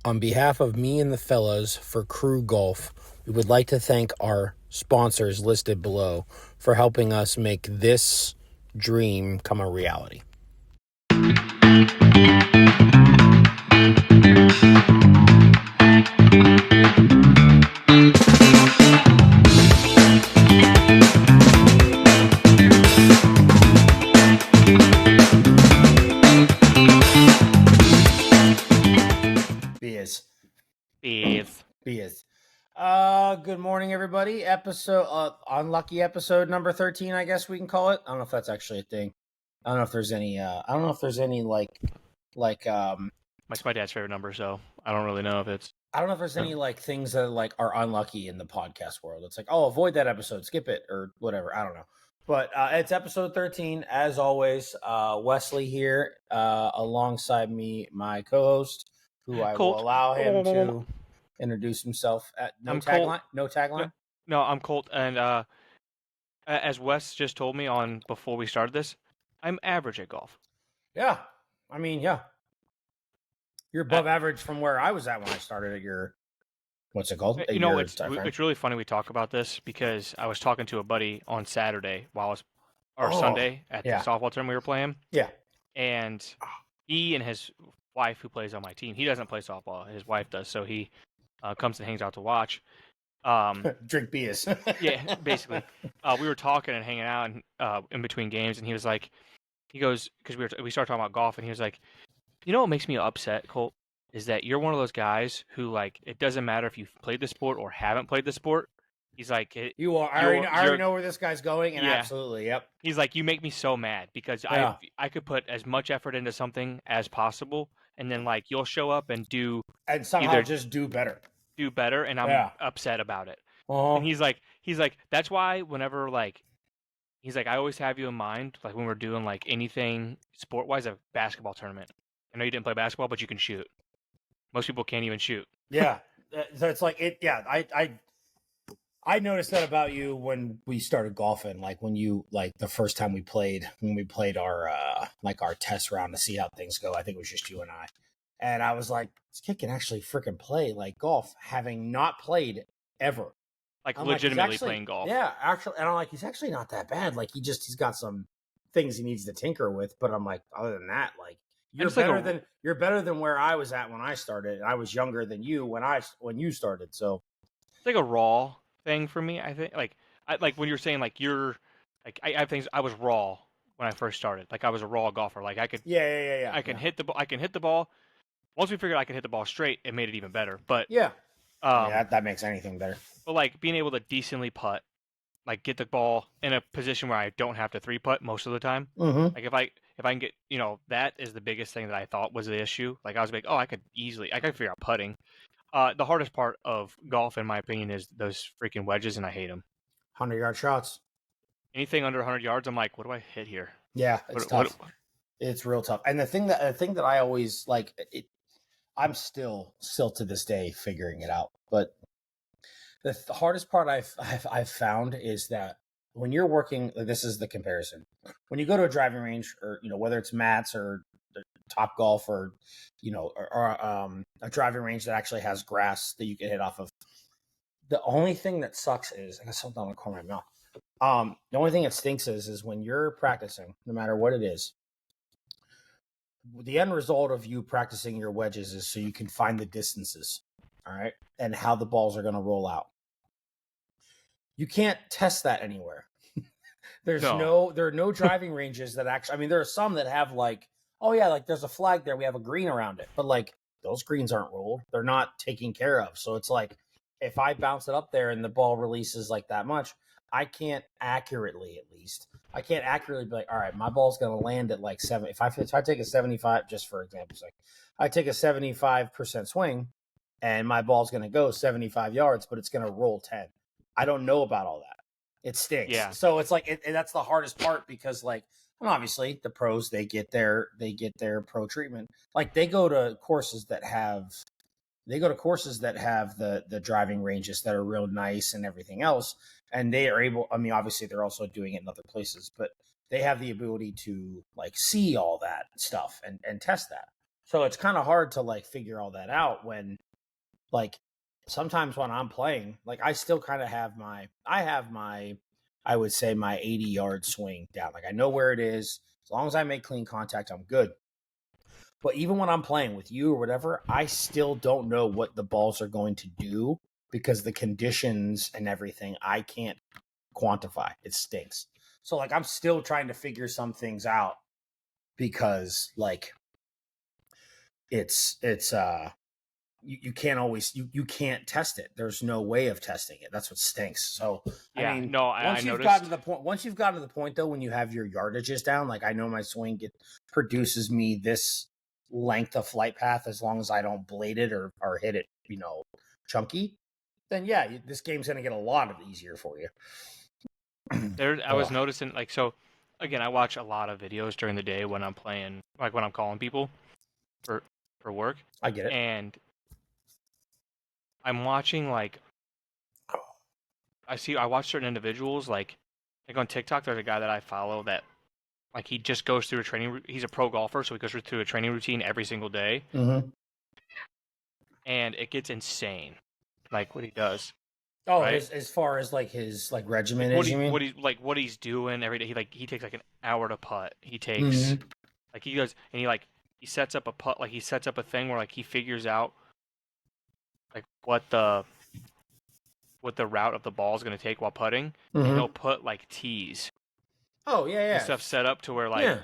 On behalf of me and the fellas for Crew Golf, we would like to thank our sponsors listed below for helping us make this dream come a reality. Beers. Good morning, everybody. Unlucky episode number 13, I guess we can call it. I don't know if that's actually a thing. I don't know if there's any. It's my dad's favorite number, so I don't really know if it's. I don't know if there's any things that are unlucky in the podcast world. It's avoid that episode, skip it, or whatever. I don't know. But it's episode 13, as always. Wesley here, alongside me, my co-host, who I will allow him to introduce himself. No tagline. No, I'm Colt, and as Wes just told me before we started this, I'm average at golf. Yeah, I mean, yeah, you're above average from where I was at when I started at your. What's it called? It's really funny we talk about this because I was talking to a buddy on Saturday Sunday at the softball tournament we were playing. Yeah, and he and his wife, who plays on my team, he doesn't play softball. His wife does, so he comes and hangs out to watch. Drink beers. Yeah, basically. We were talking and hanging out in between games, and he was like, because we started talking about golf, and he was like, you know what makes me upset, Colt, is that you're one of those guys who, it doesn't matter if you've played the sport or haven't played the sport. He's like, you are. I already know where this guy's going, and absolutely, yep. He's like, you make me so mad because I could put as much effort into something as possible, and then you'll show up and somehow just do better. And I'm upset about it. Uh-huh. And he's like, that's why whenever he's like, I always have you in mind, when we're doing anything sport wise, a basketball tournament. I know you didn't play basketball, but you can shoot. Most people can't even shoot. Yeah, so it's I noticed that about you when we started golfing. When you the first time we played our our test round to see how things go. I think it was just you and I. And I was like, this kid can actually freaking play golf, having not played ever. Legitimately playing golf. Yeah, actually. And I'm like, he's actually not that bad. He's got some things he needs to tinker with. But I'm like, other than that, you're better than where I was at when I started. And I was younger than you when you started. So it's like a raw thing for me. I think when you're saying you're I have things. I was raw when I first started. I was a raw golfer. I could I can hit the ball. I can hit the ball. Once we figured I could hit the ball straight, it made it even better. But that makes anything better. But being able to decently putt, get the ball in a position where I don't have to 3-putt most of the time. Mm-hmm. If I can get, that is the biggest thing that I thought was the issue. I was like, I could figure out putting. The hardest part of golf, in my opinion, is those freaking wedges, and I hate them. 100-yard shots. Anything under 100 yards, I'm like, what do I hit here? Yeah, it's tough. It's real tough. And the thing that I always I'm still to this day figuring it out. But the hardest part I've found is that when you're working, this is the comparison. When you go to a driving range, or whether it's mats or Top Golf, or a driving range that actually has grass that you can hit off of, the only thing that sucks is, I got something on the corner of my mouth. The only thing that stinks is when you're practicing, no matter what it is. The end result of you practicing your wedges is so you can find the distances, all right, and how the balls are going to roll out. You can't test that anywhere. There are no driving ranges that actually. I mean, there are some that have there's a flag there. We have a green around it, but those greens aren't rolled. They're not taken care of. So it's if I bounce it up there and the ball releases that much, I can't accurately, at least. I can't accurately be all right, my ball's going to land at 7. If I take a 75, just for example's sake, I take a 75% swing and my ball's going to go 75 yards, but it's going to roll 10. I don't know about all that. It stinks. Yeah. So it's and that's the hardest part because obviously the pros, they get their pro treatment. They go to courses that have the driving ranges that are real nice and everything else. And they are able, obviously they're also doing it in other places, but they have the ability to see all that stuff and test that. So it's kind of hard to like figure all that out when, like, sometimes when I'm playing, like I still kind of have I would say my 80-yard swing down. Like I know where it is. As long as I make clean contact, I'm good. But even when I'm playing with you or whatever, I still don't know what the balls are going to do because the conditions and everything I can't quantify. It stinks. So like I'm still trying to figure some things out because like it's you can't always you can't test it. There's no way of testing it. That's what stinks. So Yeah, I mean, no, once I you've noticed. gotten to the point, though, when you have your yardages down, like I know my swing produces me this length of flight path as long as I don't blade it or hit it, chunky. Then yeah, this game's gonna get a lot easier for you. I was noticing, like, so again, I watch a lot of videos during the day when I'm playing, like when I'm calling people for work, I get it. and I'm watching like I watch certain individuals like on TikTok. There's a guy that I follow that like he just goes through a training. He's a pro golfer, so he goes through a training routine every single day, Mm-hmm. and it gets insane, like what he does. Oh, right? as far as like his like regimen Like, is, you mean? what he's doing every day. He takes like an hour to putt. He takes like he goes and he sets up a putt, like he sets up a thing where like he figures out like what the route of the ball is going to take while putting, and he'll put like tees Oh yeah, and stuff set up to where like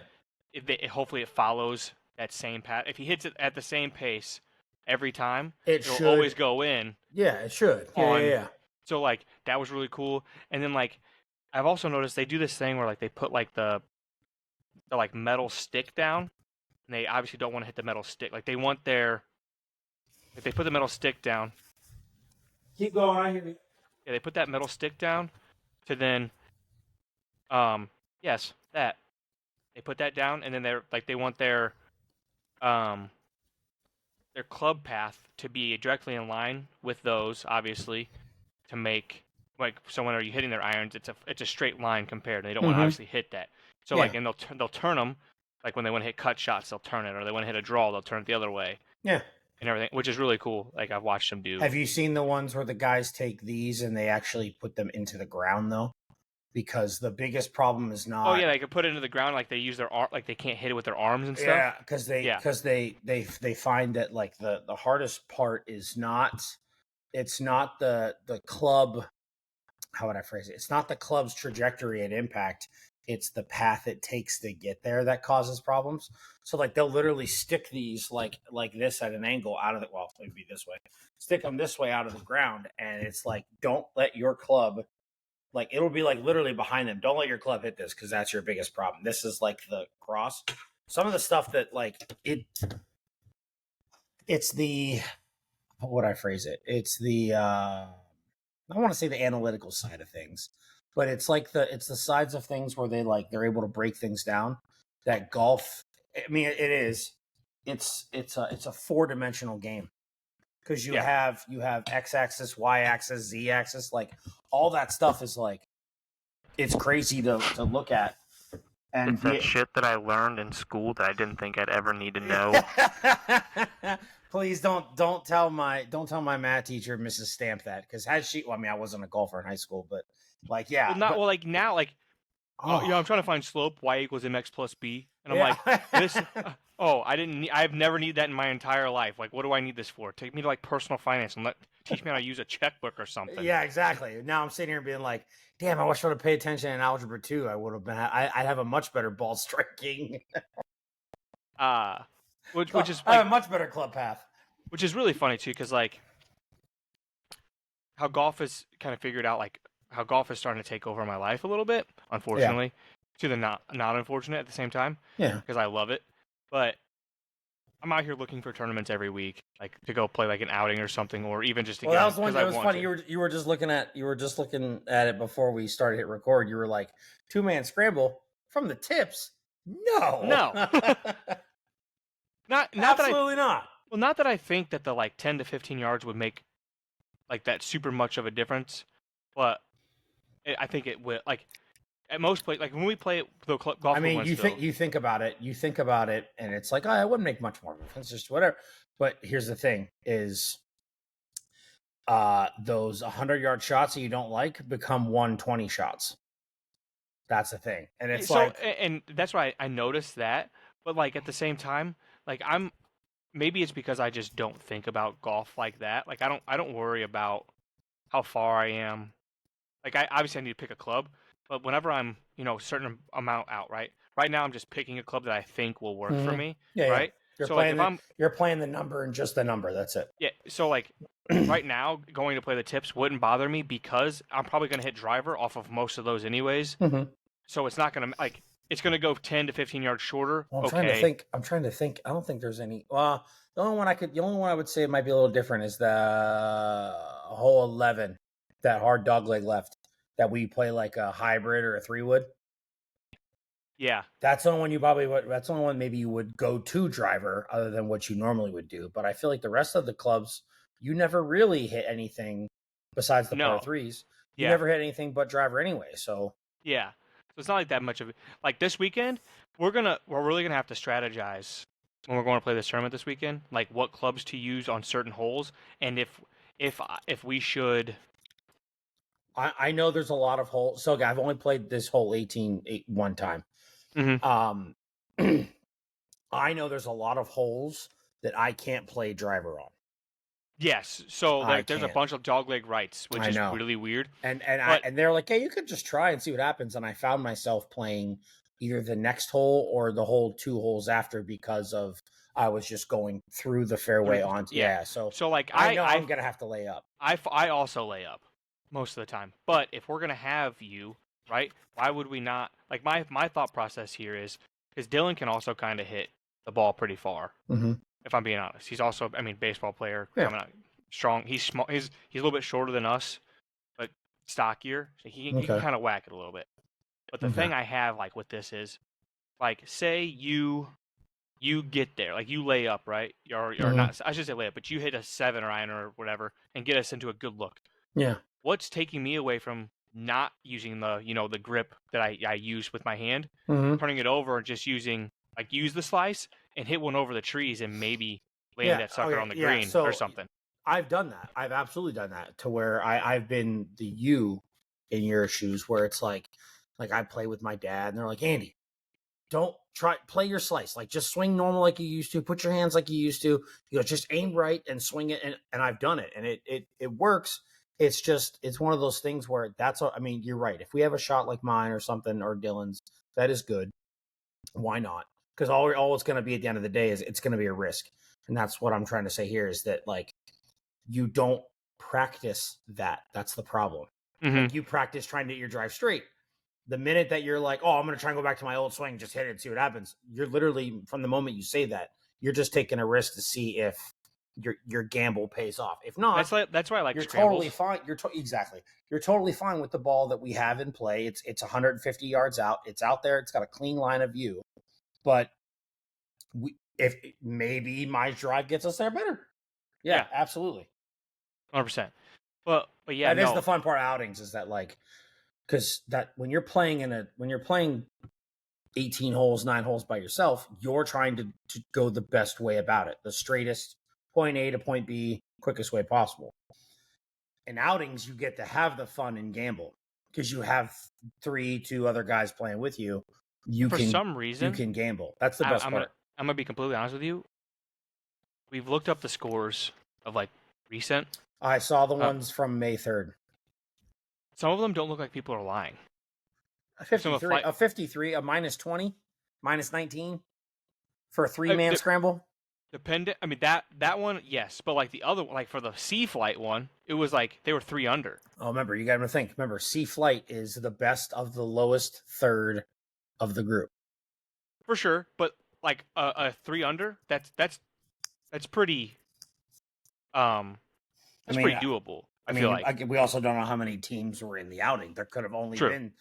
yeah. hopefully it follows that same path. If he hits it at the same pace every time, It'll it'll always go in. Yeah, it should. Yeah. So like that was really cool. And then like I've also noticed they do this thing where like they put like the like metal stick down, and they obviously don't want to hit the metal stick. Like they want they put the metal stick down. Keep going. I hear you. Yeah, they put that metal stick down to then yes, that. They put that down, and then they want their club path to be directly in line with those, obviously, to make like so when are you hitting their irons, it's a straight line compared, and they don't want to obviously hit that. So like, and they'll turn them, like when they want to hit cut shots, they'll turn it, or they want to hit a draw, they'll turn it the other way. Yeah. And everything, which is really cool. Like I've watched them do. Have you seen the ones where the guys take these and they actually put them into the ground though? Because the biggest problem is not. Oh yeah, they could put it into the ground, like they use their arm, like they can't hit it with their arms and stuff. Yeah, because they find that like the hardest part is not. It's not the club. How would I phrase it? It's not the club's trajectory and impact. It's the path it takes to get there that causes problems. So like they'll literally stick these like this at an angle out of the maybe this way. Stick them this way out of the ground, and it's like don't let your club like it'll be like literally behind them. Don't let your club hit this because that's your biggest problem. This is like the cross. Some of the stuff that like it's the how would I phrase it? It's the I want to say the analytical side of things, but it's like the sides of things where they're able to break things down. That golf, I mean, it is. It's a 4-dimensional game because you have x-axis, y-axis, z-axis, like all that stuff is like it's crazy to look at. And it's that shit that I learned in school that I didn't think I'd ever need to know. Please don't tell my math teacher, Mrs. Stamp, that because had she, well, I mean, I wasn't a golfer in high school, but like, yeah, like now, like, I'm trying to find slope y equals mx plus b, and I'm like, this. I've never needed that in my entire life. Like, what do I need this for? Take me to like personal finance and teach me how to use a checkbook or something. Yeah, exactly. Now I'm sitting here being like, damn, I wish I would have paid attention in algebra 2. I would have been. I'd have a much better ball striking. Which is like, a much better club path. Which is really funny too, because like how golf is kind of figured out, like how golf is starting to take over my life a little bit. Unfortunately, to the not unfortunate at the same time. Yeah, because I love it, but I'm out here looking for tournaments every week, like to go play like an outing or something, or even just to. Well, that was one. That was funny. You were just looking at it before we started hit record. You were like 2-man scramble from the tips. No. not absolutely not. Well, not that I think that the like 10 to 15 yards would make like that super much of a difference, but I think it will. Like at most play, like when we play the golf I mean, in you Winsfield, think about it, and it's like, oh, it wouldn't make much more difference, just whatever. But here's the thing: is those 100-yard shots that you don't like become 120 shots. That's the thing, and it's so like, and that's why I noticed that. But like at the same time, like maybe it's because I just don't think about golf like that. Like I don't worry about how far I am. Like I obviously I need to pick a club, but whenever I'm a certain amount out, right? Right now I'm just picking a club that I think will work for me, yeah, right? You're So like playing if I'm you're playing the number and just the number. That's it. yeah, so like right now going to play the tips wouldn't bother me because I'm probably going to hit driver off of most of those anyways. Mm-hmm. So it's not going to like it's going to go 10 to 15 yards shorter. Well, I'm Okay. trying to think. I don't think there's any. Well, the only one I would say might be a little different is the hole 11, that hard dog leg left that we play like a hybrid or a 3-wood. Yeah. That's the only one you probably would. That's the only one maybe you would go to driver other than what you normally would do. But I feel like the rest of the clubs, you never really hit anything besides the par No. threes. You Yeah. never hit anything but driver anyway. So Yeah. So it's not like that much of it. Like this weekend, we're really gonna have to strategize when we're going to play this tournament this weekend. Like what clubs to use on certain holes, and if we should. I know there's a lot of holes. So I've only played this hole 18 one time. Mm-hmm. I know there's a lot of holes that I can't play driver on. Yes. So there's a bunch of dogleg rights, which is really weird. And they're like, hey, you could just try and see what happens. And I found myself playing either the next hole or the hole 2 holes after because of I was just going through the fairway onto So like I know I'm gonna have to lay up. I also lay up most of the time. But if we're gonna have you, right? Why would we not? Like my thought process here is because Dylan can also kind of hit the ball pretty far. Mm-hmm. If I'm being honest, he's also baseball player coming out strong. He's small. He's a little bit shorter than us, but stockier. So he can kind of whack it a little bit. But the thing I have like with this is, like, say you get there, like you lay up, right? You're not. I should say lay up, but you hit a 7 or 9 or whatever, and get us into a good look. Yeah. What's taking me away from not using the grip that I use with my hand, turning it over and just use the slice and hit one over the trees and maybe land that sucker on the green or something. I've done that. I've absolutely done that to where I've been the you in your shoes where it's like I play with my dad and they're like, Andy, don't play your slice. Like just swing normal like you used to. Put your hands like you used to. Just aim right and swing it. And I've done it and it works. It's one of those things where you're right. If we have a shot like mine or something or Dylan's, that is good. Why not? Because all it's going to be at the end of the day is it's going to be a risk. And that's what I'm trying to say here is that like you don't practice that. That's the problem. Mm-hmm. Like you practice trying to hit your drive straight. The minute that you're like, oh, I'm going to try and go back to my old swing, just hit it and see what happens. You're literally, from the moment you say that, you're just taking a risk to see if your gamble pays off. If not, that's why I like you're scrambles. Totally fine. Exactly. You're totally fine with the ball that we have in play. It's 150 yards out. It's out there. It's got a clean line of view. But if maybe my drive gets us there better. Yeah. Absolutely. 100%. But yeah, that is the fun part of outings is that like, because that when you're playing 18 holes, 9 holes by yourself, you're trying to go the best way about it, the straightest point A to point B, quickest way possible. In outings, you get to have the fun and gamble because you have 2 other guys playing with you. For some reason, you can gamble. That's the best part. I'm gonna be completely honest with you. We've looked up the scores of like recent. I saw the ones from May 3rd. Some of them don't look like people are lying. A 53, a minus 20, minus 19 for a 3-man scramble. Dependent. I mean that one, yes, but like the other one, like for the Sea Flight one, it was like they were 3 under. Oh, remember, you got to think. Remember, Sea Flight is the best of the lowest third of the group. For sure, but like a 3 under, that's pretty. That's pretty doable. I feel like we also don't know how many teams were in the outing. There could have only been.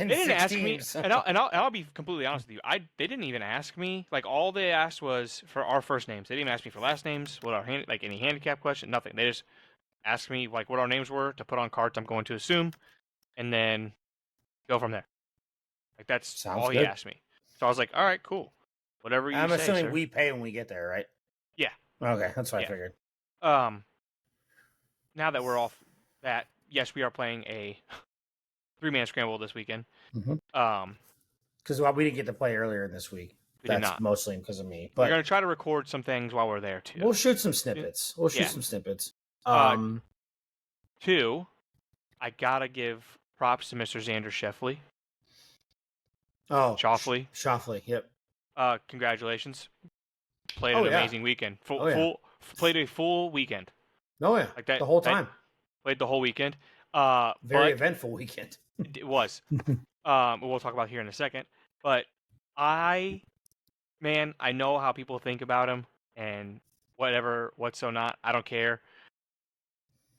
They didn't ask teams. Me, and I'll be completely honest with you. They didn't even ask me. Like all they asked was for our first names. They didn't even ask me for last names. What our any handicap question. Nothing. They just asked me like what our names were to put on cards. I'm going to assume, and then go from there. Like that's Sounds all he good. asked me. So I was like, all right, cool. Whatever you I'm say, assuming sir. we pay when we get there, right? Yeah. Okay, that's what Yeah. I figured. Now that we're off that, yes, we are playing a 3-man scramble this weekend. Because we didn't get to play earlier this week. We did That's not. mostly because of me. We're But gonna try to record some things while we're there too. we'll shoot some snippets. Yeah. 2, I gotta give props to Mr. Xander Schauffele. Oh, Schauffele. Yep. Congratulations. Played an amazing weekend. Played a full weekend. Oh yeah. Like that the whole time. Played the whole weekend. Very eventful weekend. It was. We'll talk about here in a second. But I know how people think about him and what's so not. I don't care.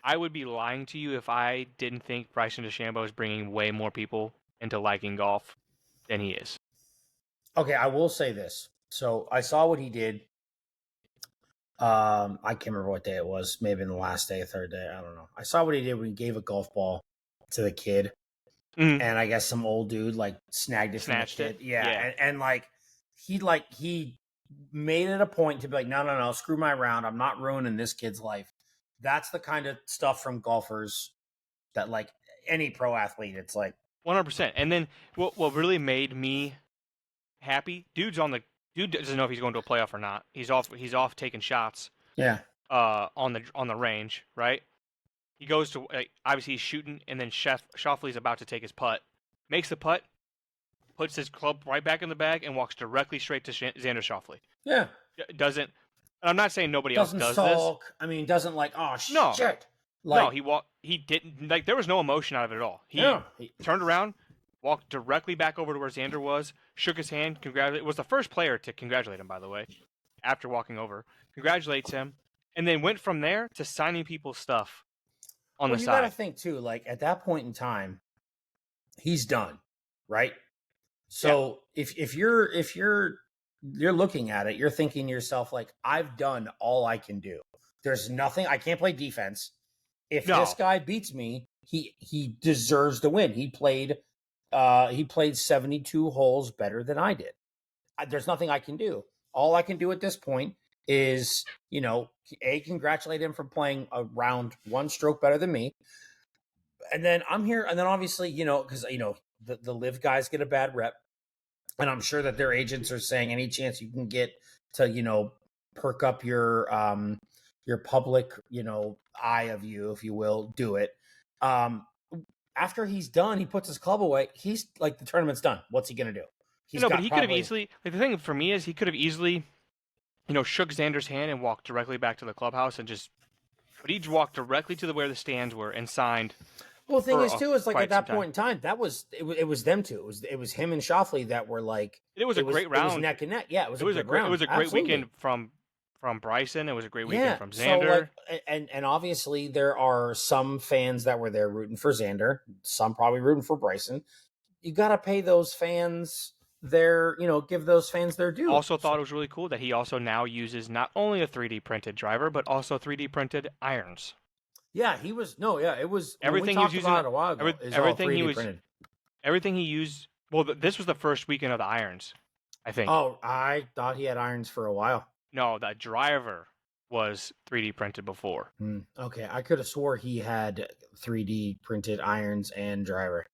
I would be lying to you if I didn't think Bryson DeChambeau is bringing way more people into liking golf than he is. Okay, I will say this. So I saw what he did. I can't remember what day it was. Maybe in the last day, third day. I don't know. I saw what he did when he gave a golf ball to the kid, and I guess some old dude like snagged it from the kid. Yeah. And like he made it a point to be like, no, screw my round. I'm not ruining this kid's life. That's the kind of stuff from golfers that like any pro athlete. It's like 100%. And then what really made me happy, dude doesn't know if he's going to a playoff or not. He's off taking shots. Yeah. On the range, right? He goes to obviously he's shooting, and then Schauffele's about to take his putt, makes the putt, puts his club right back in the bag, and walks directly straight to Xander Schauffele. Yeah. Doesn't. And I'm not saying nobody else does sulk. This. I mean, doesn't like shit. No, he didn't like. There was no emotion out of it at all. He turned around, walked directly back over to where Xander was, shook his hand, was the first player to congratulate him, by the way, after walking over. Congratulates him, and then went from there to signing people's stuff on the side. You got to think, too, like, at that point in time, he's done, right? So if you're looking at it, you're thinking to yourself, like, I've done all I can do. There's nothing, I can't play defense. If this guy beats me, he deserves to win. He played 72 holes better than I did. There's nothing I can do. All I can do at this point is, congratulate him for playing a round one stroke better than me. And then I'm here, and then obviously, because the live guys get a bad rep, and I'm sure that their agents are saying any chance you can get to, perk up your public, eye of you, if you will, do it. After he's done, he puts his club away. He's like, the tournament's done. What's he gonna do? But he could have easily. Like, the thing for me is he could have easily, shook Xander's hand and walked directly back to the clubhouse and just. But he walked directly to where the stands were and signed. Well, the thing is too is like at that point in time, that was it was them two. It was him and Schauffele that were like. It was a great round. It was neck and neck. Yeah, it was a great round. It was a great weekend from Bryson. It was a great weekend from Xander. So and obviously there are some fans that were there rooting for Xander. Some probably rooting for Bryson. You got to pay those fans give those fans their due. Also thought it was really cool that he also now uses not only a 3D printed driver, but also 3D printed irons. Yeah, it was everything he was using a while ago. Everything he used. Well, this was the first weekend of the irons, I think. Oh, I thought he had irons for a while. No, the driver was 3D printed before. Okay, I could have swore he had 3D printed irons and driver.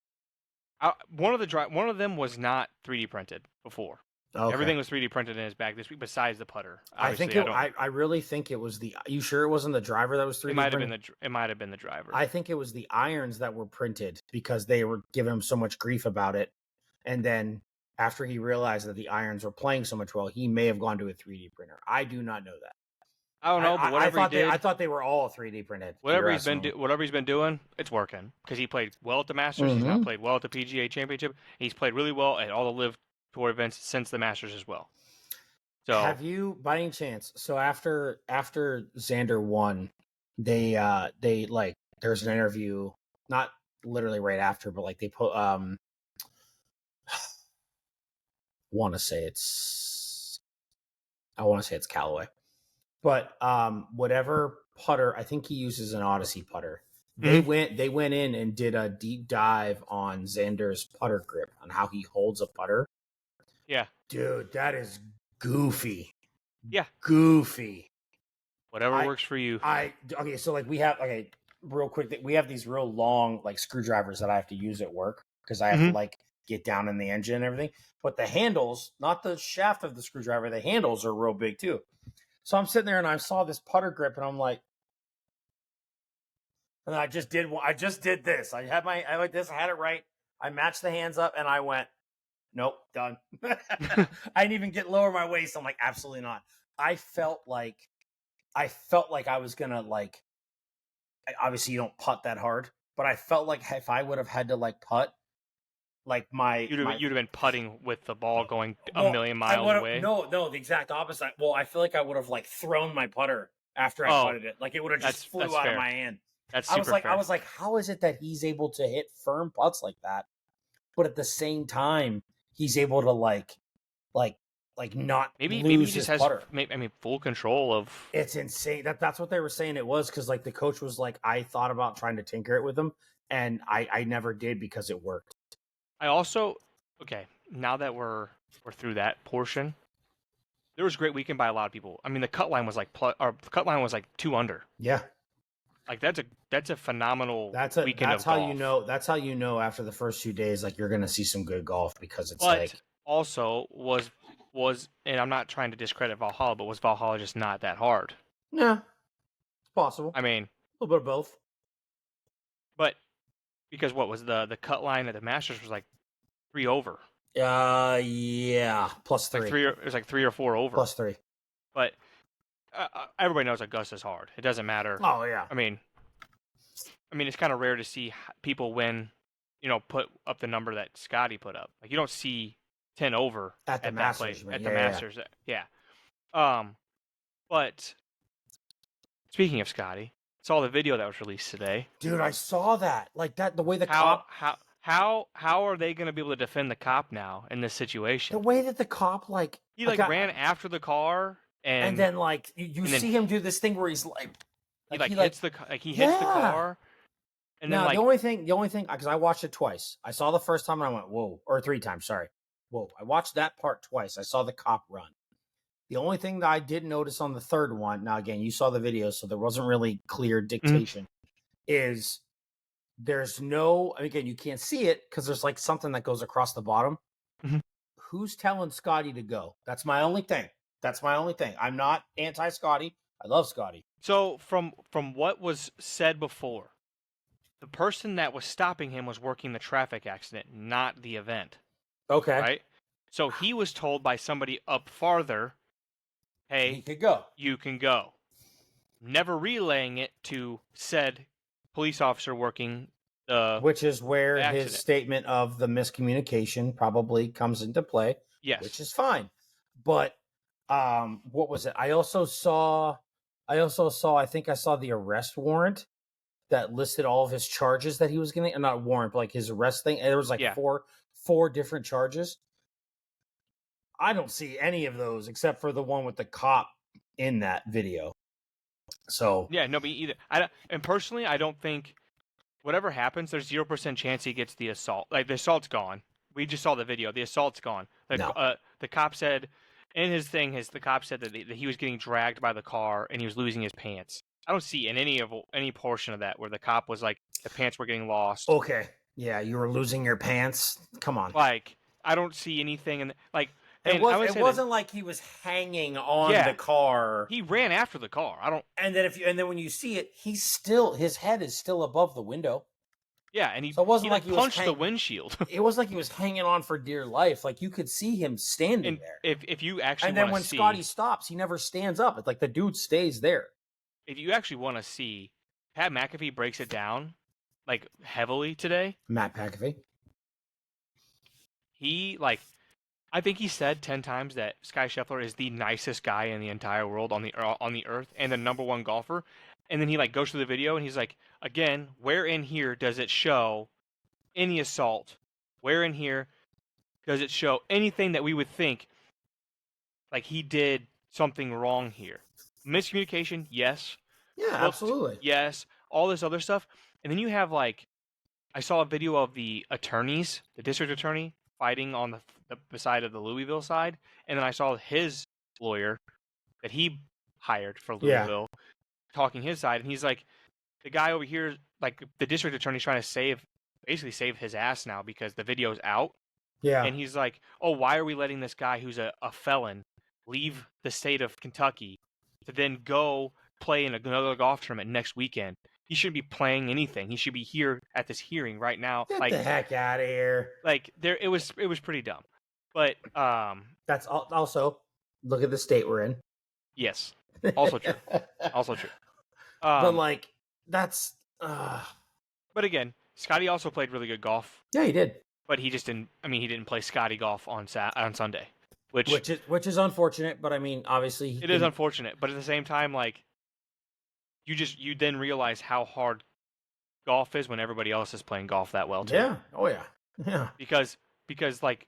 One of them was not 3D printed before. Okay. Everything was 3D printed in his bag this week, besides the putter. Obviously, I really think it was you sure it wasn't the driver that was 3D printed? It might have been the driver. I think it was the irons that were printed because they were giving him so much grief about it. And then after he realized that the irons were playing so much well, he may have gone to a 3D printer. I do not know that. I don't know, but whatever he did, I thought they were all 3D printed. Whatever he's been doing, it's working because he played well at the Masters. He's now played well at the PGA Championship. He's played really well at all the Live Tour events since the Masters as well. So, have you, by any chance? So after Xander won, they like there's an interview, not literally right after, but like they put want to say it's Callaway. But whatever putter, I think he uses an Odyssey putter. They went in and did a deep dive on Xander's putter grip, on how he holds a putter. Yeah. Dude, that is goofy. Yeah. Goofy. Whatever works for you. Okay, so like we have real quick, we have these real long like screwdrivers that I have to use at work because I have to like get down in the engine and everything. But the handles, not the shaft of the screwdriver, the handles are real big too. So I'm sitting there and I saw this putter grip and I'm like, and I just did this. I like this, I had it right. I matched the hands up and I went, nope, done. I didn't even get lower my waist. I'm like, absolutely not. I felt like I was gonna like. Obviously, you don't putt that hard, but I felt like if I would have had to like putt, like you'd have been putting with the ball going a million miles away. No, the exact opposite. Well, I feel like I would have like thrown my putter after I putted it. Like it would have just flew out of my hand. That's super fair. I was like, how is it that he's able to hit firm putts like that, but at the same time he's able to like not maybe lose he just his has putter. Full control of. It's insane. That's what they were saying it was, because like the coach was like, I thought about trying to tinker it with him and I never did because it worked. I also now that we're through that portion, there was a great weekend by a lot of people. I mean, the cut line was like 2 under. Yeah. Like that's a phenomenal weekend. That's of how golf. you know. That's how you know after the first 2 days, like you're gonna see some good golf, because it's but like also was and I'm not trying to discredit Valhalla, but was Valhalla just not that hard? Yeah, it's possible. I mean, a little bit of both. But because what was the cut line at the Masters was like 3 over. Yeah, plus 3. It was like 3 or 4 over. Plus 3. But everybody knows Augusta's hard. It doesn't matter. Oh yeah. I mean, it's kind of rare to see people win. Put up the number that Scottie put up. Like you don't see 10 over at the Masters. At the Masters, yeah. But speaking of Scottie, saw the video that was released today. Dude, I saw that. Like that, the way the cop. How are they going to be able to defend the cop now in this situation? The way that the cop he ran after the car and then like you see him do this thing where he's he hits the car. And now then the only thing, because I watched it twice. I saw the first time and I went, whoa, or 3 times. Sorry, whoa. I watched that part twice. I saw the cop run. The only thing that I did notice on the third one, now again, you saw the video, so there wasn't really clear dictation, is there's no, again, you can't see it because there's like something that goes across the bottom. Mm-hmm. Who's telling Scottie to go? That's my only thing. I'm not anti-Scottie. I love Scottie. So from what was said before, the person that was stopping him was working the traffic accident, not the event. Okay. Right? So he was told by somebody up farther, hey, he could go. You can go. Never relaying it to said police officer working which is where accident. His statement of the miscommunication probably comes into play. Yes. Which is fine. But what was it? I also saw I think I saw the arrest warrant that listed all of his charges that he was getting, not warrant, but like his arrest thing. And there was like four different charges. I don't see any of those except for the one with the cop in that video. So yeah, no, me either. And personally, I don't think whatever happens, there's 0% chance he gets the assault. Like the assault's gone. We just saw the video. The assault's gone. The cop said in his thing, the cop said that he was getting dragged by the car and he was losing his pants. I don't see in any portion of that where the cop was like the pants were getting lost. Okay, yeah, you were losing your pants. Come on. Like I don't see anything in like. It wasn't like he was hanging on the car. He ran after the car. And then when you see it, his head is still above the window. Yeah, and so it wasn't like he punched the windshield. It wasn't like he was hanging on for dear life. Like you could see him standing there. If you actually and then when Scottie stops, he never stands up. It's like the dude stays there. If you actually want to see, Pat McAfee breaks it down like heavily today. Matt McAfee. I think he said 10 times that Scottie Scheffler is the nicest guy in the entire world on the earth and the number one golfer. And then he goes through the video and he's like, again, where in here does it show any assault? Where in here does it show anything that we would think like he did something wrong here? Miscommunication, yes. Yeah, absolutely. Yes. All this other stuff. And then you have like, I saw a video of the attorneys, the district attorney, fighting on the side of the Louisville side, and then I saw his lawyer that he hired for Louisville talking his side, and he's like, the guy over here, like the district attorney's trying to basically save his ass now because the video's out. Yeah. And he's like, oh, why are we letting this guy who's a felon leave the state of Kentucky to then go play in another golf tournament next weekend? He shouldn't be playing anything. He should be here at this hearing right now. Get the heck out of here. Like it was pretty dumb. But that's also, look at the state we're in. Yes. Also true. Also true. But like that's But again, Scottie also played really good golf. Yeah, he did. But he just didn't. I mean, he didn't play Scottie golf on Sunday, which is unfortunate. But I mean, obviously, it is unfortunate. But at the same time, like you then realize how hard golf is when everybody else is playing golf that well too. Yeah. Oh yeah. Yeah. Because like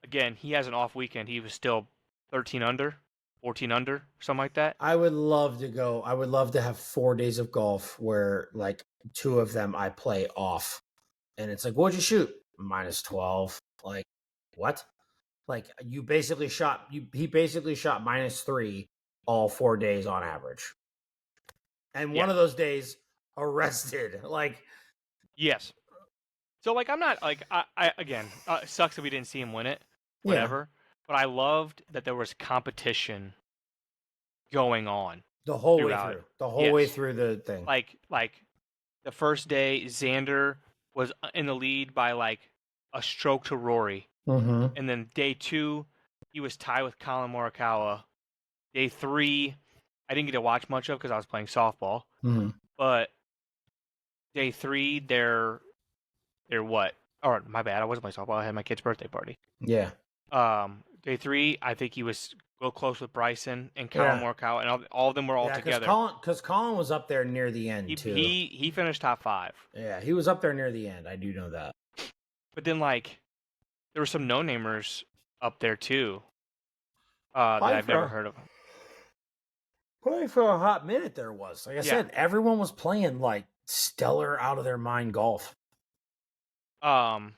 again, he has an off weekend. He was still 13 under, 14 under, something like that. I would love to go. I would love to have 4 days of golf where like 2 of them I play off, and it's like, what'd you shoot? -12. Like, what? Like he basically shot -3 all 4 days on average. And one of those days arrested. Like, yes. So like I'm not like I again, it sucks that we didn't see him win it. Whatever. Yeah. But I loved that there was competition going on the whole way through. The whole way through the thing. Like the first day, Xander was in the lead by like a stroke to Rory. Mm-hmm. And then day 2, he was tied with Colin Morikawa. Day 3, I didn't get to watch much of because I was playing softball. Mm-hmm. But day 3, they're what? Or my bad, I wasn't playing softball. I had my kid's birthday party. Yeah. Day 3, I think he was real close with Bryson and Colin Morikawa, and all of them were all together. Because Colin was up there near the end too. He finished top 5. Yeah, he was up there near the end. I do know that. But then like there were some no-namers up there too that I've never heard of. Probably for a hot minute there was. Like I said, everyone was playing like stellar, out of their mind golf. It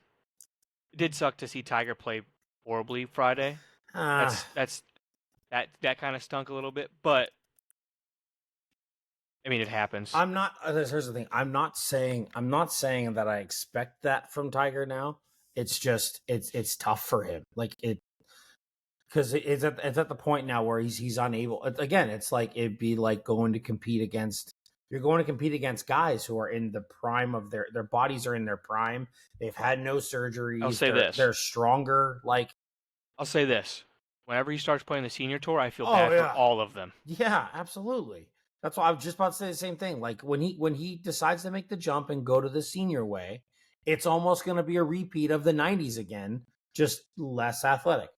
did suck to see Tiger play horribly Friday. That kind of stunk a little bit, but I mean it happens. Here's the thing. I'm not saying that I expect that from Tiger now. It's just it's tough for him. Like it, because it's at the point now where he's unable. Again, it's like it'd be like going to compete against. You're going to compete against guys who are in the prime of their bodies are in their prime. They've had no surgery. I'll say this. They're stronger. Like, I'll say this. Whenever he starts playing the senior tour, I feel bad for all of them. Yeah, absolutely. That's why I was just about to say the same thing. Like when he decides to make the jump and go to the senior way, it's almost going to be a repeat of the 90s again, just less athletic.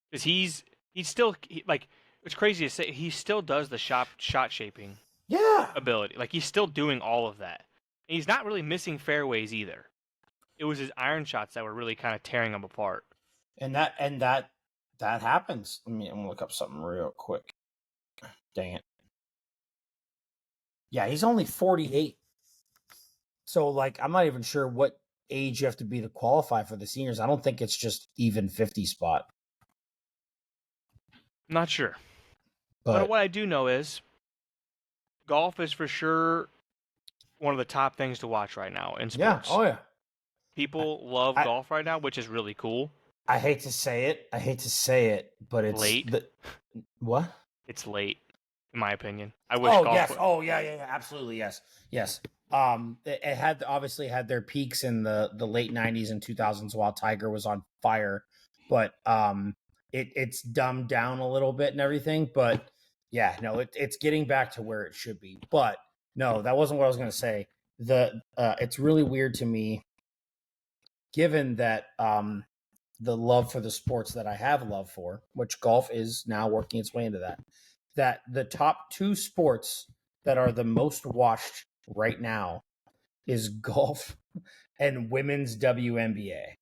Because he's still like, it's crazy to say, he still does the shot shaping. Yeah. Ability. Like he's still doing all of that. And he's not really missing fairways either. It was his iron shots that were really kind of tearing him apart. And that happens. I'm gonna look up something real quick. Dang it. Yeah, he's only 48. So like I'm not even sure what age you have to be to qualify for the seniors. I don't think it's just even 50 spot. Not sure. But what I do know is golf is for sure one of the top things to watch right now in sports. Yeah. Oh, yeah. People love golf right now, which is really cool. I hate to say it, but it's late. What? It's late, in my opinion. I wish. Oh, yeah, absolutely, yes. It had obviously had their peaks in the late 90s and 2000s while Tiger was on fire, but it's dumbed down a little bit and everything, but. Yeah, no, it's getting back to where it should be. But no, that wasn't what I was going to say. It's really weird to me, given that the love for the sports that I have love for, which golf is now working its way into that the top 2 sports that are the most watched right now is golf and women's WNBA.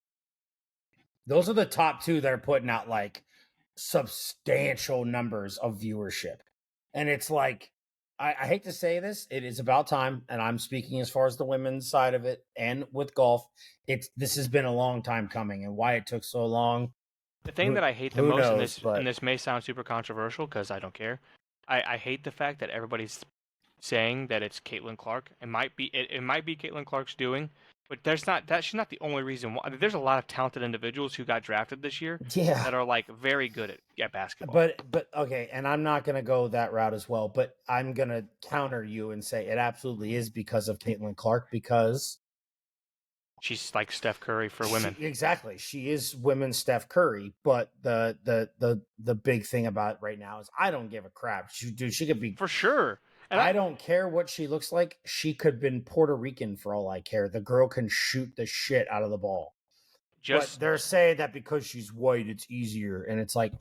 Those are the top 2 that are putting out like substantial numbers of viewership. And it's like I hate to say this, it is about time, and I'm speaking as far as the women's side of it and with golf. This has been a long time coming, and why it took so long. The thing that I hate the who most, knows, and this may sound super controversial because I don't care. I hate the fact that everybody's saying that it's Caitlin Clark. It might be Caitlin Clark's doing, but she's not the only reason why. There's a lot of talented individuals who got drafted this year Yeah. that are like very good at basketball. But okay, and I'm not gonna go that route as well, but I'm gonna counter you and say it absolutely is because of Caitlin Clark, because She's like Steph Curry for women. Exactly. She is women's Steph Curry, but the big thing about it right now is I don't give a crap. She could be For sure. And I don't care what she looks like. She could have been Puerto Rican for all I care. The girl can shoot the shit out of the ball. But they're saying that because she's white, it's easier, and it's like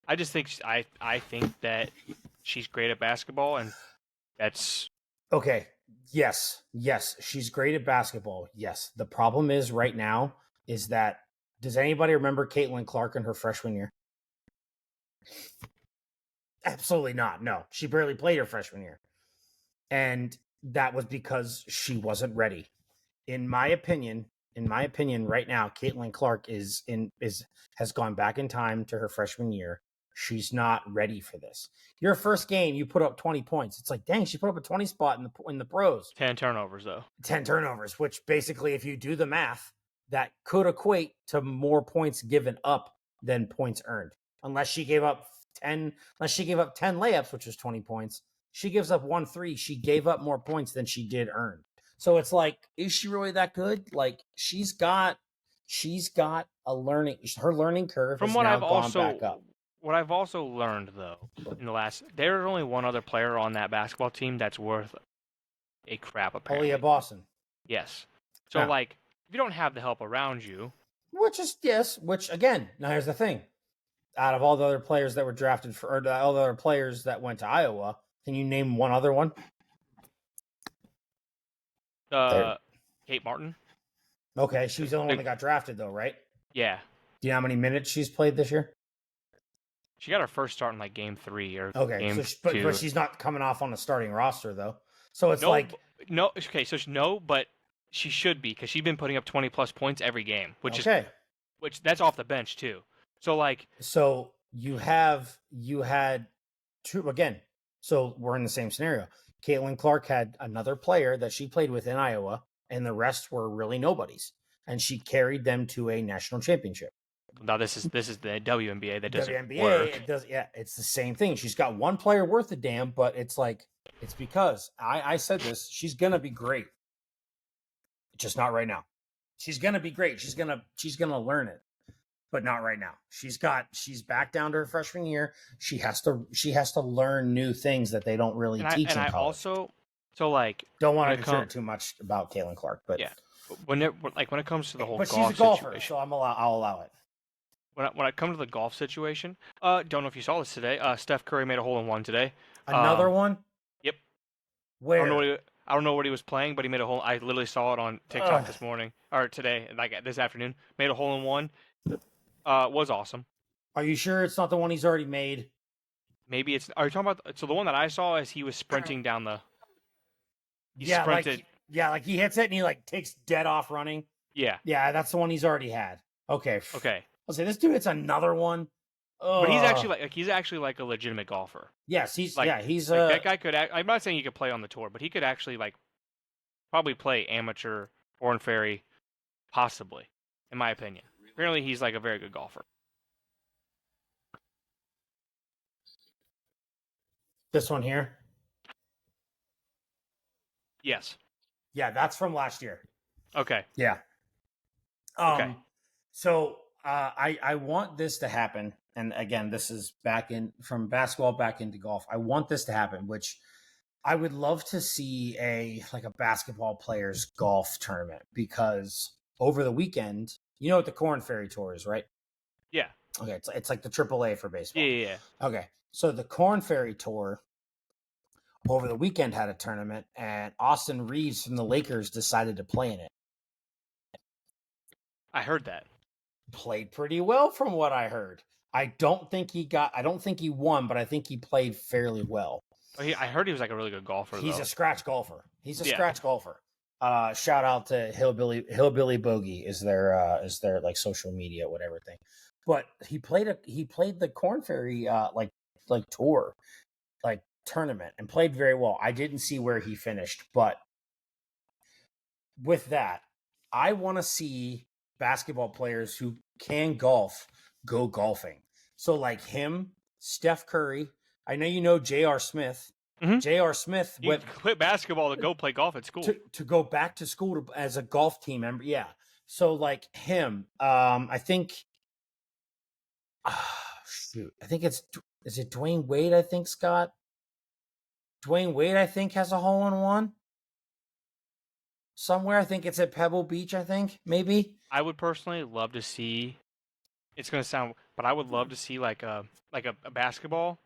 I just think I think that she's great at basketball, and that's okay. Yes, she's great at basketball. Yes. The problem is right now is that does anybody remember Caitlin Clark in her freshman year? Absolutely not. No, she barely played her freshman year. And that was because she wasn't ready. In my opinion, right now, Caitlin Clark has gone back in time to her freshman year. She's not ready for this. Your first game, you put up 20 points. It's like, dang, she put up a 20 spot in the pros. 10 turnovers though. 10 turnovers, which basically, if you do the math, that could equate to more points given up than points earned. Unless she gave up 10 layups, which was 20 points. She gives up 1-3. She gave up more points than she did earn. So it's like, is she really that good? Like she's got her learning curve From has what now I've gone back up. What I've also learned though, there's only one other player on that basketball team that's worth a crap apparently. Aaliyah Boston. Yes. So like, if you don't have the help around you, which again, now here's the thing. Out of all the other players that were drafted all the other players that went to Iowa, can you name one other one? Kate Martin. Okay, she's the only one that got drafted though, right? Yeah. Do you know how many minutes she's played this year? She got her first start in like game 3 or game 2. But she's not coming off on the starting roster though. So it's but she should be because she's been putting up 20 plus points every game, which that's off the bench too. So you had two again. So we're in the same scenario. Caitlin Clark had another player that she played with in Iowa, and the rest were really nobodies, and she carried them to a national championship. Now this is the WNBA that doesn't WNBA, work. It's the same thing. She's got one player worth a damn, but it's like it's because I said this. She's gonna be great, just not right now. She's gonna be great. She's gonna learn it, but not right now. She's back down to her freshman year. She has to learn new things that they don't really teach in college. Also don't want to consider too much about Caitlin Clark, but yeah, when it comes to the whole but golf she's a golfer, situation, so I'll allow it. When I come to the golf situation, don't know if you saw this today. Steph Curry made a hole-in-one today. Another one? Yep. Where? I don't know what he was playing, but he made a hole. I literally saw it on TikTok this morning or today, like this afternoon. Made a hole-in-one. Was awesome. Are you sure it's not the one he's already made? Maybe it's. Are you talking about? So the one that I saw is he was sprinting down the. Sprinted. Like he hits it and he like takes dead off running. Yeah. Yeah, that's the one he's already had. Okay. I'll say this dude. It's another one. But he's actually like a legitimate golfer. Yes, he's that guy could. I'm not saying he could play on the tour, but he could actually probably play amateur Oran Ferry, possibly, in my opinion. Apparently, he's like a very good golfer. This one here. Yes. Yeah, that's from last year. Okay. Yeah. Okay. So I want this to happen, and again, this is from basketball back into golf. I want this to happen, which I would love to see a basketball players golf tournament, because over the weekend, you know what the Korn Ferry Tour is, right? Yeah. Okay, it's like the AAA for baseball. Yeah. Okay, so the Korn Ferry Tour over the weekend had a tournament, and Austin Reeves from the Lakers decided to play in it. I heard that. Played pretty well from what I heard. I don't think he won, but I think he played fairly well. I heard he was like a really good golfer. He's though. a scratch golfer. He's a Yeah. scratch golfer. Shout out to Hillbilly Bogey is their like social media whatever thing. But he played the Corn Ferry like tour, like tournament, and played very well. I didn't see where he finished, but with that, I want to see basketball players who can golf go golfing. So like him, Steph Curry. I know you know J.R. Smith. Mhm. J.R. Smith You went quit basketball to go play golf at school. to go back to school as a golf team member. Yeah. So like him, I think. Shoot, I think is it Dwayne Wade? I think Scott. Dwayne Wade, I think, has a hole in one somewhere. I think it's at Pebble Beach. I think maybe. I would personally love to see. It's gonna sound, but I would love to see like a basketball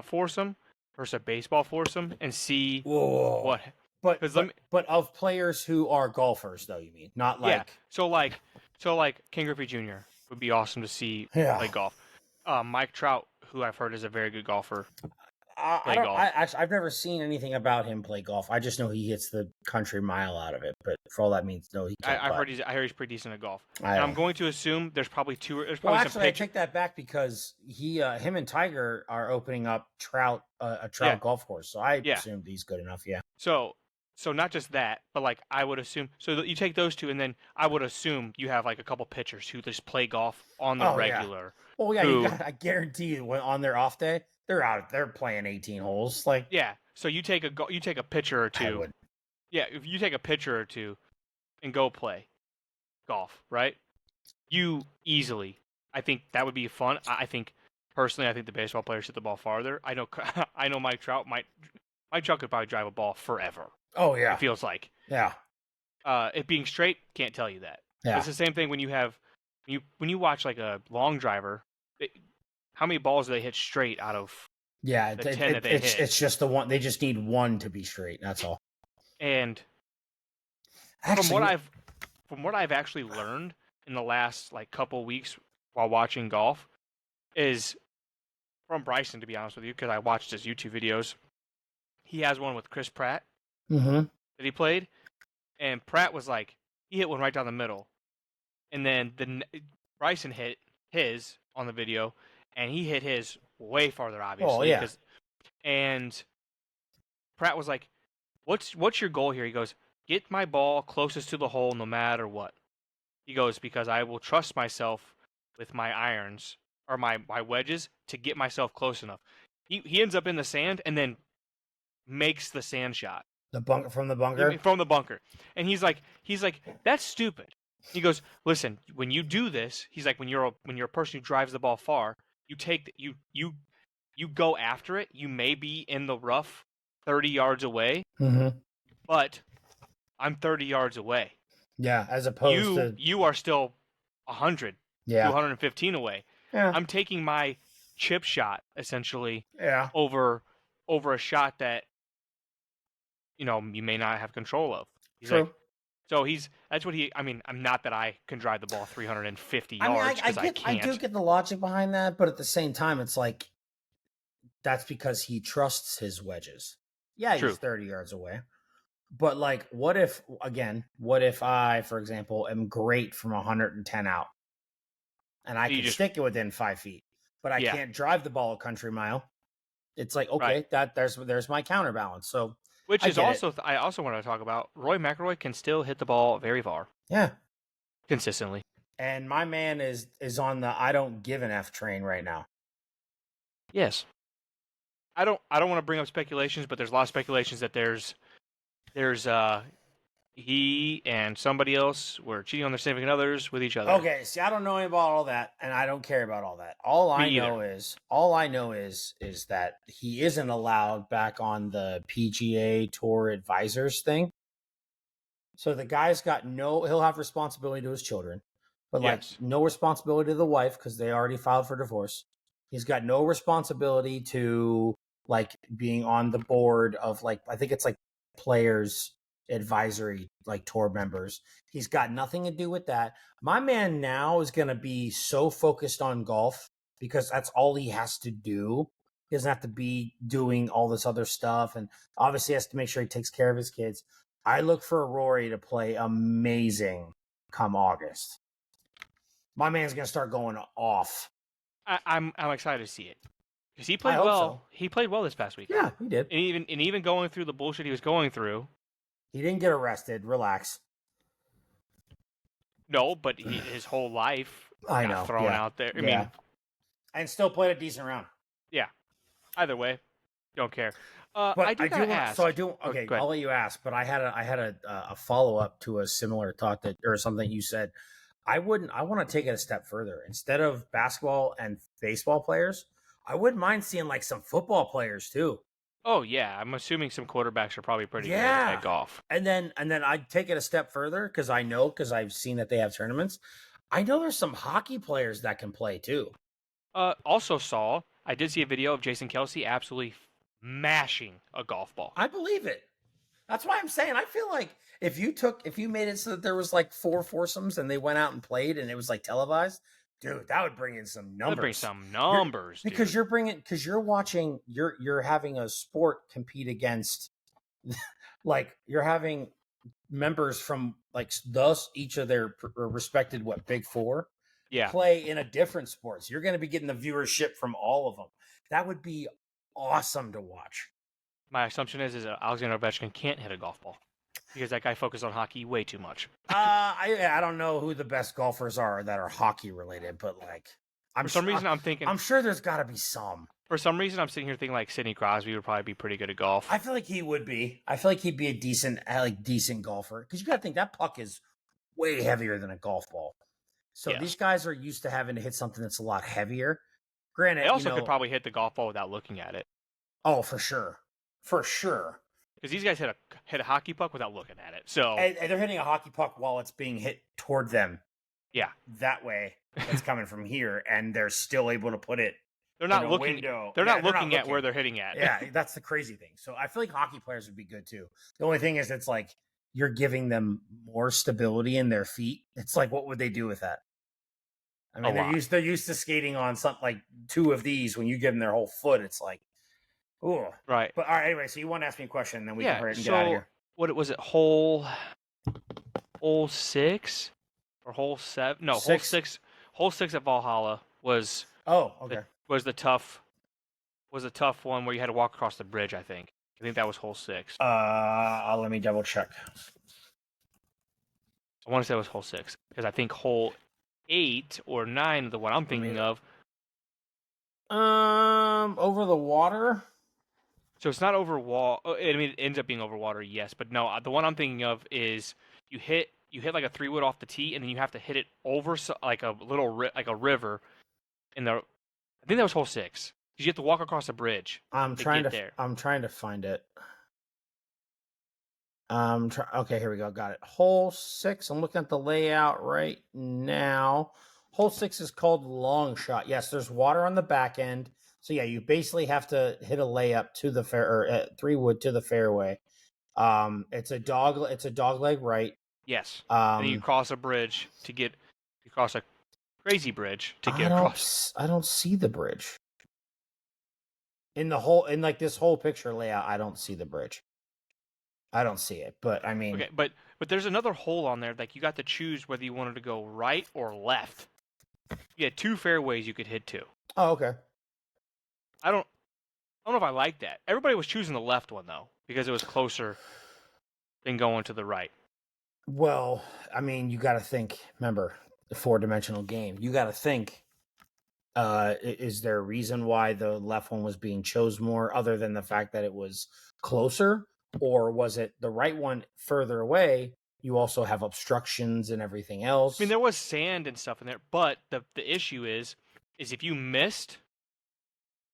foursome versus a baseball foursome and see Whoa. what. But 'Cause but of players who are golfers, though, you mean not like Yeah. So like Ken Griffey Jr. would be awesome to see Yeah. play golf. Mike Trout, who I've heard is a very good golfer. I don't. golf. I've never seen anything about him play golf. I just know he hits the country mile out of it. But for all that means, no, he can't. I heard he's pretty decent at golf. I And I'm don't- going to assume there's probably Well, some actually, I pitch. take that back because him and Tiger are opening up Trout a Trout Yeah. golf course. So I Yeah. assumed he's good enough. Yeah. So not just that, but like I would assume. So you take those two, and then I would assume you have like a couple pitchers who just play golf on the Oh, yeah. regular. Well, yeah. Who- I guarantee you, when on their off day, they're out. They're playing 18 holes. Like Yeah. So you take a pitcher or I two. would. Yeah. If you take a pitcher or two, and go play golf, right? You easily. I think that would be fun. I think personally, I think the baseball players hit the ball farther. I know. I know Mike Trout could probably drive a ball forever. Oh yeah. It feels like. Yeah. It being straight, can't tell you that. Yeah. It's the same thing when you watch like a long driver. How many balls do they hit straight out of? Yeah. The 10 that they hit. It's just the one. They just need one to be straight. That's all. And Actually, from what I've actually learned in the last like couple weeks while watching golf is from Bryson, to be honest with you, because I watched his YouTube videos. He has one with Chris Pratt Mm-hmm. that he played, and Pratt was like he hit one right down the middle, and then Bryson hit his on the video, and he hit his way farther, obviously. Oh, yeah. And Pratt was like, "What's your goal here?" He goes, "Get my ball closest to the hole, no matter what." He goes, "Because I will trust myself with my irons or my wedges to get myself close enough." He ends up in the sand and then makes the sand shot. The bunker from the bunker. From the bunker. And he's like, that's stupid. He goes, listen, when you do this, he's like, when you're a person who drives the ball far, you take you go after it. You may be in the rough 30 yards away, Mm-hmm. but I'm 30 yards away. Yeah, as opposed to You are still 100, yeah, 215 away. yeah, I'm taking my chip shot essentially yeah. over a shot that you may not have control of. He's True. like, so that's what I mean, I'm not that I can drive the ball 350 I mean, yards because I I can't. do get the logic behind that, but at the same time, it's like that's because he trusts his wedges. Yeah, True. he's 30 yards away. But like, what if I, for example, am great from 110 out, and I can stick it within 5 feet, but I can't drive the ball a country mile? It's like, okay, Right. there's my counterbalance. So, Which I is get also I also want to talk about Roy McIlroy can still hit the ball very far yeah. consistently. And my man is on the I don't give an F train right now. Yes. I don't want to bring up speculations, but there's a lot of speculations that there's he and somebody else were cheating on their significant others with each other. Okay, see, I don't know about all that, and I don't care about all that. All I know is that he isn't allowed back on the PGA Tour advisors thing. So the guy's got he'll have responsibility to his children, but Yes. no responsibility to the wife because they already filed for divorce. He's got no responsibility to like being on the board of like I think it's like players advisory like tour members. He's got nothing to do with that. My man now is going to be so focused on golf because that's all he has to do He doesn't have to be doing all this other stuff, and obviously has to make sure he takes care of his kids. I look for Rory to play amazing come August. My man's gonna start going off. I'm excited to see it because he I played hope well. so. He played well this past week. Yeah, he did. And even going through the bullshit he was going through. He didn't get arrested. Relax. No, but his whole life I got know. thrown out there. I mean, and still played a decent round. yeah. Either way, don't care. But I do gotta ask. So I do. Okay, go ahead. I'll let you ask. But I had a follow up to a similar thought that or something you said. I want to take it a step further. Instead of basketball and baseball players, I wouldn't mind seeing like some football players too. Oh yeah, I'm assuming some quarterbacks are probably pretty good Yeah. at golf. And then I'd take it a step further because I've seen that they have tournaments. I know there's some hockey players that can play too. Also I did see a video of Jason Kelsey absolutely mashing a golf ball. I believe it. That's why I'm saying I feel like if you made it so that there was like 4 foursomes and they went out and played and it was like televised, dude, that would bring in some numbers. That'd bring some numbers, because you're watching you're having a sport compete against like you're having members from like thus each of their respected big four play in a different sport. So you're going to be getting the viewership from all of them. That would be awesome to watch. My assumption is Alexander Ovechkin can't hit a golf ball because that guy focused on hockey way too much. I don't know who the best golfers are that are hockey related, but like I'm sure there's got to be some. For some reason, I'm sitting here thinking like Sidney Crosby would probably be pretty good at golf. I feel like he would be. I feel like he'd be a decent golfer because you got to think that puck is way heavier than a golf ball. So these guys are used to having to hit something that's a lot heavier. Granted, they also could probably hit the golf ball without looking at it. Oh, for sure. Because these guys hit a hockey puck without looking at it. So and they're hitting a hockey puck while it's being hit toward them. Yeah, that way it's coming from here, and they're still able to put it. They're not looking. They're not looking at where they're hitting at. Yeah, that's the crazy thing. So I feel like hockey players would be good too. The only thing is, it's like you're giving them more stability in their feet. It's like, what would they do with that? I mean, they're used to skating on something like 2 of these. When you give them their whole foot, it's like, ooh, right. But all right, anyway, so you want to ask me a question, and then we can hurry and get out of here. What was it? Hole 6 or hole 7? No, hole 6. Hole 6 at Valhalla was. Oh, okay. Was the tough one where you had to walk across the bridge. I think that was hole 6. Let me double check. I want to say it was hole 6 because I think hole 8 or 9, the one I'm thinking of. Over the water. So it's not over wall. I mean, it ends up being over water, yes, but no. The one I'm thinking of is you hit like a 3-wood off the tee, and then you have to hit it over like a little like a river. I think that was hole 6. You have to walk across a bridge. I'm trying to find it. Okay, here we go. Got it. Hole 6. I'm looking at the layout right now. Hole 6 is called long shot. Yes, there's water on the back end. So yeah, you basically have to hit a layup to the 3-wood to the fairway. It's a dog leg right. Yes. And you cross a bridge you cross a crazy bridge to get across. I don't see the bridge. In like this whole picture layout, I don't see the bridge. I don't see it, but I mean, okay, but there's another hole on there. Like you got to choose whether you wanted to go right or left. You had 2 fairways you could hit to. Oh, okay. I don't know if I like that. Everybody was choosing the left one though because it was closer than going to the right. Well, I mean, you got to think. Remember, the 4-dimensional game. You got to think. Is there a reason why the left one was being chosen more, other than the fact that it was closer, or was it the right one further away? You also have obstructions and everything else. I mean, there was sand and stuff in there, but the issue is if you missed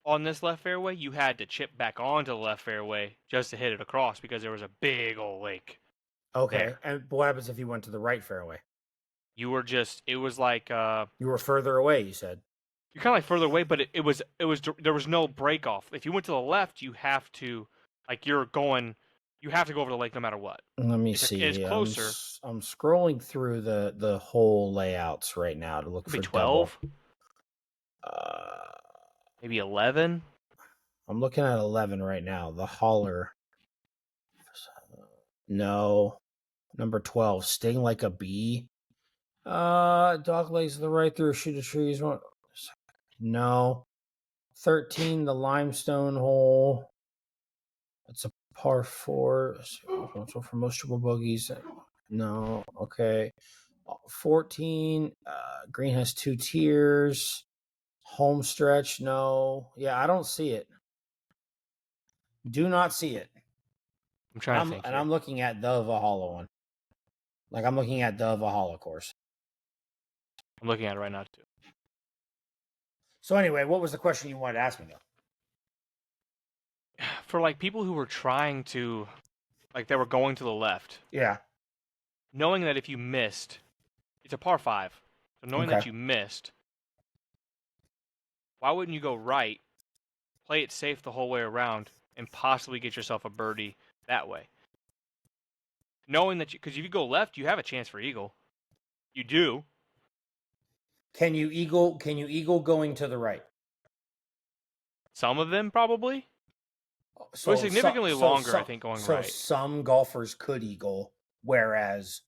on this left fairway, you had to chip back onto the left fairway just to hit it across because there was a big old lake. Okay, there. And what happens if you went to the right fairway? You were it was like you were further away. You said you're kind of like further away, but it was there was no break off. If you went to the left, you have to you have to go over the lake no matter what. Let me see. It's closer. I'm scrolling through the whole layouts right now to look for 12. double. Maybe 11. I'm looking at 11 right now. The Holler. No. Number 12, Sting Like a Bee. Dog legs to the right through a shoot of trees. No. 13, the Limestone Hole. It's a par 4. So for most triple bogeys. No. Okay. 14, green has 2 tiers. Home stretch. No. Yeah, I don't see it. Do not see it. I'm trying to think. And I'm looking at the Vahalla one. Like, I'm looking at the Vahalla course. I'm looking at it right now, too. So anyway, what was the question you wanted to ask me, though? For, like, people who were trying to, like, they were going to the left. Yeah. Knowing that if you missed, it's a par 5. So knowing that you missed, why wouldn't you go right, play it safe the whole way around, and possibly get yourself a birdie that way? Knowing that because if you go left, you have a chance for eagle. You do. Can you eagle going to the right? Some of them probably. So significantly longer, I think, going right. So some golfers could eagle, whereas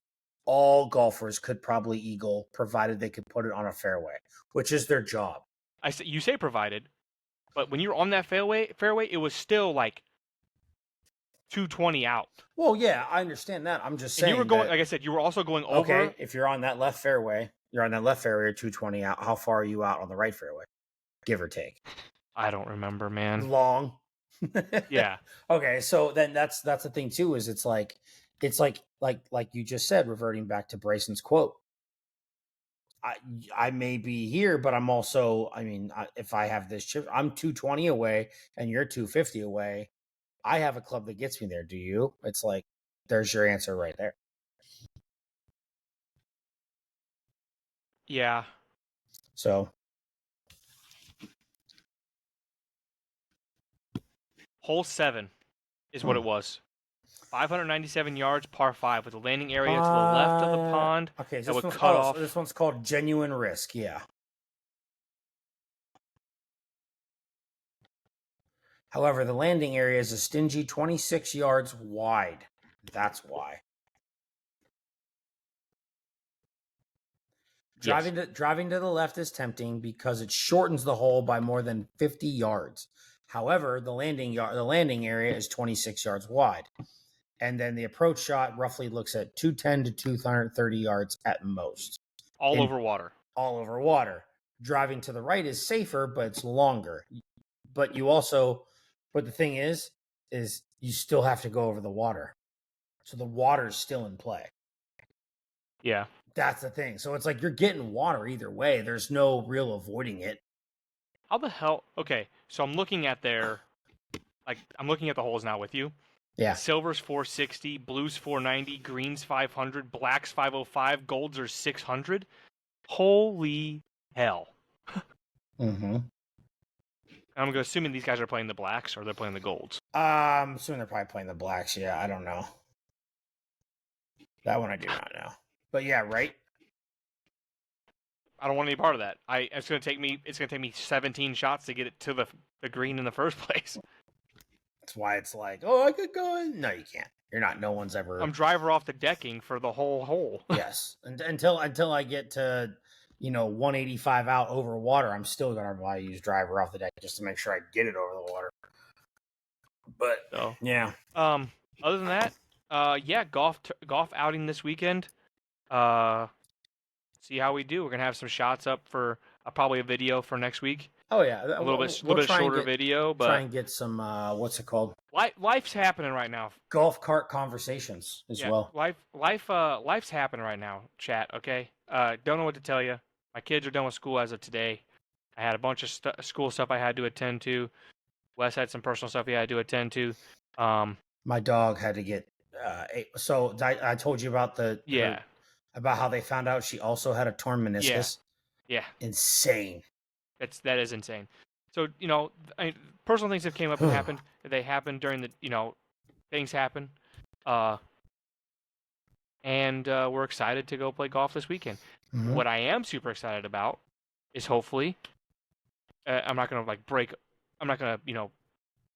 all golfers could probably eagle, provided they could put it on a fairway, which is their job. You say provided, but when you're on that fairway, it was still like 220 out. Well, yeah, I understand that. I'm just saying. And you were going, like I said, you were also going over. Okay, if you're on that left fairway, you're 220 out. How far are you out on the right fairway, give or take? I don't remember, man. Long. Yeah. Okay, so then that's the thing too. Is it's like you just said, reverting back to Brayson's quote. I may be here, but I'm also. I mean, if I have this chip, I'm 220 away, and you're 250 away. I have a club that gets me there. Do you? It's like, there's your answer right there. Yeah. So. Hole 7 is what it was. 597 yards, par 5, with a landing area to the left of the pond. Okay, so this one's called Genuine Risk. Yeah. However, the landing area is a stingy 26 yards wide. That's why. Driving to the left is tempting because it shortens the hole by more than 50 yards. However, the landing area is 26 yards wide. And then the approach shot roughly looks at 210 to 230 yards at most. All over water. Driving to the right is safer, but it's longer. But the thing is you still have to go over the water. So the water is still in play. Yeah. That's the thing. So it's like you're getting water either way. There's no real avoiding it. How the hell? Okay, so I'm looking at the holes now with you. Yeah. Silver's 460, blues 490, greens 500, blacks 505, golds are 600. Holy hell. Mm-hmm. I'm assuming these guys are playing the blacks or they're playing the golds. I'm assuming they're probably playing the blacks. Yeah, I don't know. That one I do not know. But yeah, right? I don't want any part of that. It's gonna take me 17 shots to get it to the green in the first place. That's why it's like, oh, I could go in. No, you can't. You're not. No one's ever. I'm driver off the decking for the whole hole. Yes, until I get to 185 out over water, I'm still gonna probably use driver off the deck just to make sure I get it over the water. But yeah. Other than that, golf outing this weekend. See how we do. We're gonna have some shots up for probably a video for next week. Oh yeah, a little bit shorter video, but try and get some what's it called? Life's happening right now. Golf cart conversations as well. Life's happening right now. Chat, okay. Don't know what to tell you. My kids are done with school as of today. I had a bunch of school stuff I had to attend to. Wes had some personal stuff he had to attend to. My dog had to get. So I told you about about how they found out she also had a torn meniscus. Yeah. Insane. That is insane. So, personal things that came up and happened. They happened during the, things happen. And we're excited to go play golf this weekend. Mm-hmm. What I am super excited about is hopefully, I'm not going to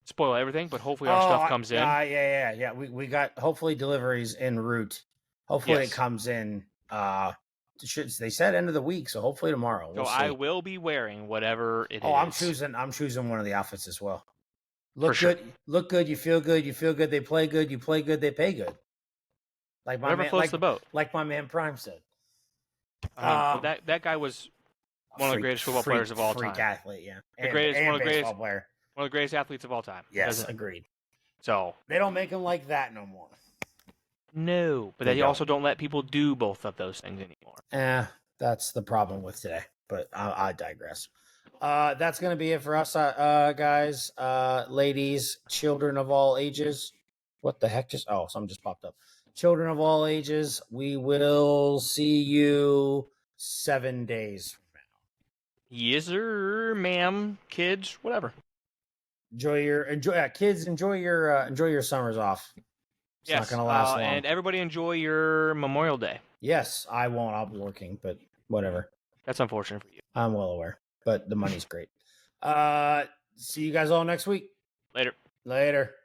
spoil everything, but hopefully our stuff comes in. Yeah. We got hopefully deliveries en route. Hopefully it comes in. They said end of the week, so hopefully tomorrow. We'll so see. I will be wearing whatever it is. I'm choosing one of the outfits as well. Look For good, look good. You feel good. You feel good. They play good. You play good. They pay good. Like my Whatever man, floats the boat. Like my man Prime said. I mean, that guy was one of the greatest football players of all time. Freak athlete, yeah. One of the baseball player. One of the greatest athletes of all time. Yes, agreed. So they don't make him like that no more. No, but they also don't let people do both of those things anymore. That's the problem with today. But I digress. That's gonna be it for us, guys, ladies, children of all ages. What the heck? Something just popped up. Children of all ages. We will see you 7 days from now. Yes, sir, ma'am, kids, whatever. Kids. Enjoy your summers off. It's not gonna last long. And everybody enjoy your Memorial Day. Yes, I won't. I'll be working, but whatever. That's unfortunate for you. I'm well aware, but the money's great. See you guys all next week. Later.